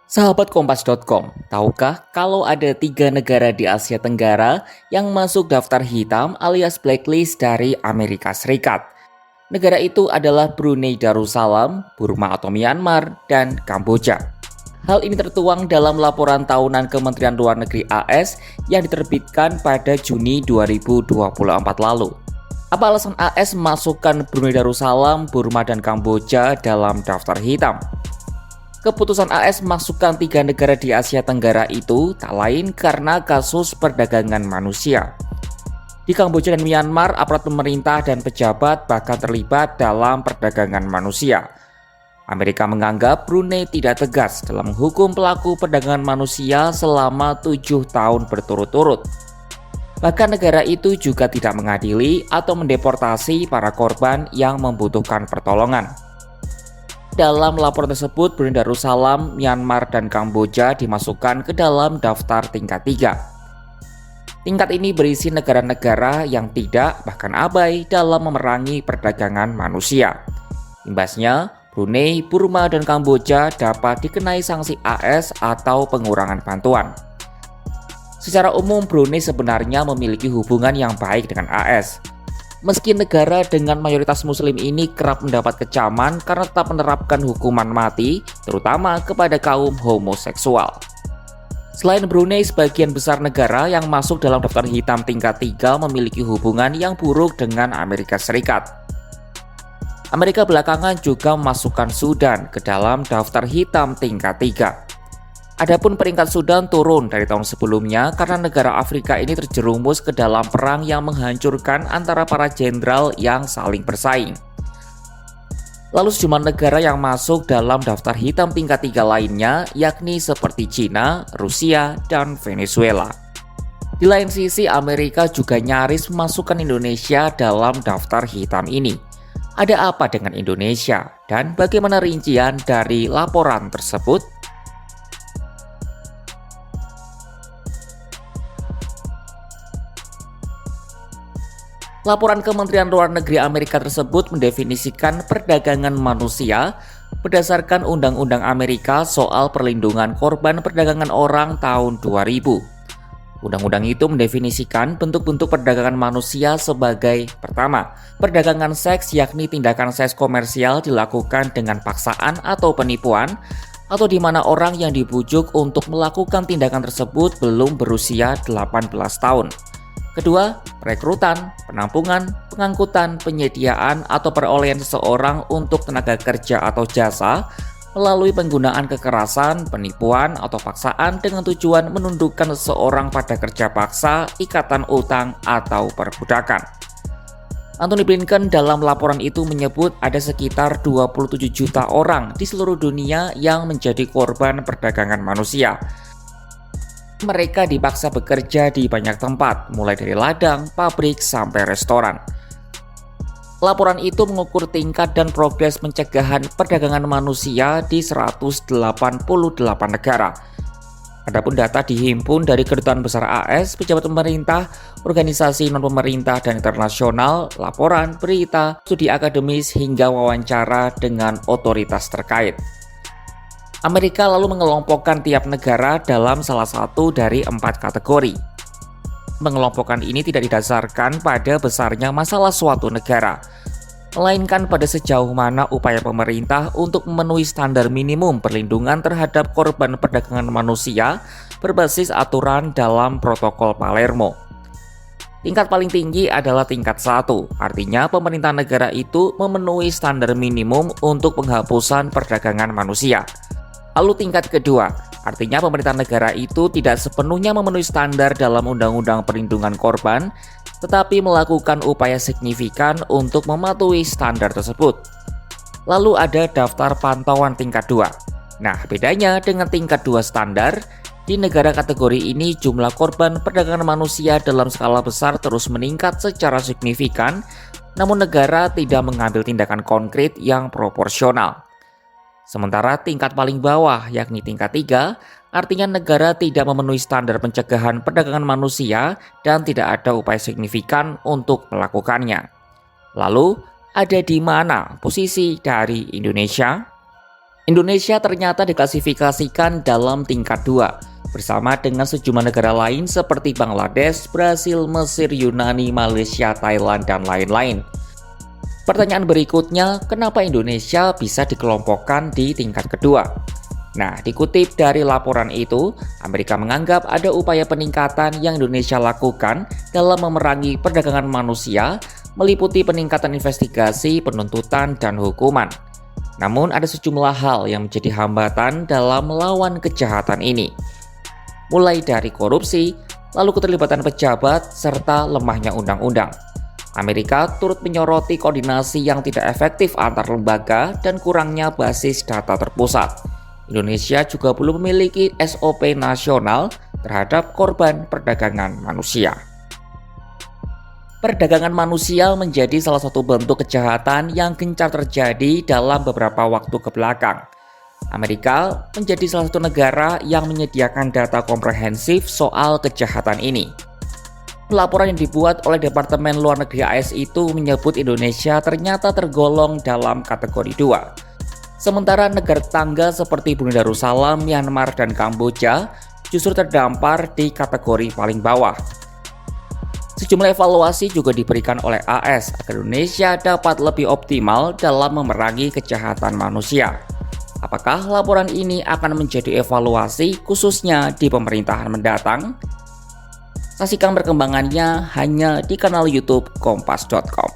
Sahabat Kompas.com, tahukah kalau ada 3 negara di Asia Tenggara yang masuk daftar hitam alias blacklist dari Amerika Serikat? Negara itu adalah Brunei Darussalam, Burma atau Myanmar, dan Kamboja. Hal ini tertuang dalam laporan tahunan Kementerian Luar Negeri AS yang diterbitkan pada Juni 2024 lalu. Apa alasan AS memasukkan Brunei Darussalam, Burma, dan Kamboja dalam daftar hitam? Keputusan AS memasukkan 3 negara di Asia Tenggara itu tak lain karena kasus perdagangan manusia. Di Kamboja dan Myanmar, aparat pemerintah dan pejabat bahkan terlibat dalam perdagangan manusia. Amerika menganggap Brunei tidak tegas dalam menghukum pelaku perdagangan manusia selama 7 tahun berturut-turut. Bahkan negara itu juga tidak mengadili atau mendeportasi para korban yang membutuhkan pertolongan. Dalam laporan tersebut, Brunei Darussalam, Myanmar, dan Kamboja dimasukkan ke dalam daftar tingkat 3. Tingkat ini berisi negara-negara yang tidak, bahkan abai dalam memerangi perdagangan manusia. Imbasnya, Brunei, Burma, dan Kamboja dapat dikenai sanksi AS atau pengurangan bantuan. Secara umum, Brunei sebenarnya memiliki hubungan yang baik dengan AS. Meski negara dengan mayoritas muslim ini kerap mendapat kecaman karena tetap menerapkan hukuman mati, terutama kepada kaum homoseksual. Selain Brunei, sebagian besar negara yang masuk dalam daftar hitam tingkat 3 memiliki hubungan yang buruk dengan Amerika Serikat. Amerika belakangan juga memasukkan Sudan ke dalam daftar hitam tingkat 3. Adapun peringkat Sudan turun dari tahun sebelumnya karena negara Afrika ini terjerumus ke dalam perang yang menghancurkan antara para jenderal yang saling bersaing. Lalu sejumlah negara yang masuk dalam daftar hitam tingkat 3 lainnya yakni seperti China, Rusia, dan Venezuela. Di lain sisi, Amerika juga nyaris memasukkan Indonesia dalam daftar hitam ini. Ada apa dengan Indonesia dan bagaimana rincian dari laporan tersebut? Laporan Kementerian Luar Negeri Amerika tersebut mendefinisikan perdagangan manusia berdasarkan Undang-Undang Amerika soal perlindungan korban perdagangan orang tahun 2000. Undang-undang itu mendefinisikan bentuk-bentuk perdagangan manusia sebagai: pertama, perdagangan seks yakni tindakan seks komersial dilakukan dengan paksaan atau penipuan, atau di mana orang yang dibujuk untuk melakukan tindakan tersebut belum berusia 18 tahun. Kedua, perekrutan, penampungan, pengangkutan, penyediaan, atau perolehan seseorang untuk tenaga kerja atau jasa melalui penggunaan kekerasan, penipuan, atau paksaan dengan tujuan menundukkan seseorang pada kerja paksa, ikatan utang, atau perbudakan. Antony Blinken dalam laporan itu menyebut ada sekitar 27 juta orang di seluruh dunia yang menjadi korban perdagangan manusia. Mereka dipaksa bekerja di banyak tempat, mulai dari ladang, pabrik, sampai restoran. Laporan itu mengukur tingkat dan progres pencegahan perdagangan manusia di 188 negara. Adapun data dihimpun dari Kedutaan Besar AS, pejabat pemerintah, organisasi non-pemerintah dan internasional, laporan, berita, studi akademis, hingga wawancara dengan otoritas terkait. Amerika lalu mengelompokkan tiap negara dalam salah satu dari 4 kategori. Pengelompokan ini tidak didasarkan pada besarnya masalah suatu negara, melainkan pada sejauh mana upaya pemerintah untuk memenuhi standar minimum perlindungan terhadap korban perdagangan manusia berbasis aturan dalam Protokol Palermo. Tingkat paling tinggi adalah tingkat 1, artinya pemerintah negara itu memenuhi standar minimum untuk penghapusan perdagangan manusia. Lalu tingkat kedua, artinya pemerintah negara itu tidak sepenuhnya memenuhi standar dalam Undang-Undang Perlindungan Korban, tetapi melakukan upaya signifikan untuk mematuhi standar tersebut. Lalu ada daftar pantauan tingkat 2. Nah, bedanya dengan tingkat 2 standar, di negara kategori ini jumlah korban perdagangan manusia dalam skala besar terus meningkat secara signifikan, namun negara tidak mengambil tindakan konkret yang proporsional. Sementara tingkat paling bawah, yakni tingkat 3, artinya negara tidak memenuhi standar pencegahan perdagangan manusia dan tidak ada upaya signifikan untuk melakukannya. Lalu, ada di mana posisi dari Indonesia? Indonesia ternyata diklasifikasikan dalam tingkat 2 bersama dengan sejumlah negara lain seperti Bangladesh, Brasil, Mesir, Yunani, Malaysia, Thailand, dan lain-lain. Pertanyaan berikutnya, kenapa Indonesia bisa dikelompokkan di tingkat kedua? Nah, dikutip dari laporan itu, Amerika menganggap ada upaya peningkatan yang Indonesia lakukan dalam memerangi perdagangan manusia, meliputi peningkatan investigasi, penuntutan, dan hukuman. Namun, ada sejumlah hal yang menjadi hambatan dalam melawan kejahatan ini. Mulai dari korupsi, lalu keterlibatan pejabat, serta lemahnya undang-undang. Amerika turut menyoroti koordinasi yang tidak efektif antar lembaga dan kurangnya basis data terpusat. Indonesia juga belum memiliki SOP nasional terhadap korban perdagangan manusia. Perdagangan manusia menjadi salah satu bentuk kejahatan yang gencar terjadi dalam beberapa waktu kebelakang. Amerika menjadi salah satu negara yang menyediakan data komprehensif soal kejahatan ini. Laporan yang dibuat oleh Departemen Luar Negeri AS itu menyebut Indonesia ternyata tergolong dalam kategori 2. Sementara negara tetangga seperti Brunei Darussalam, Myanmar, dan Kamboja justru terdampar di kategori paling bawah. Sejumlah evaluasi juga diberikan oleh AS agar Indonesia dapat lebih optimal dalam memerangi kejahatan manusia. Apakah laporan ini akan menjadi evaluasi khususnya di pemerintahan mendatang? Saksikan perkembangannya hanya di kanal YouTube Kompas.com.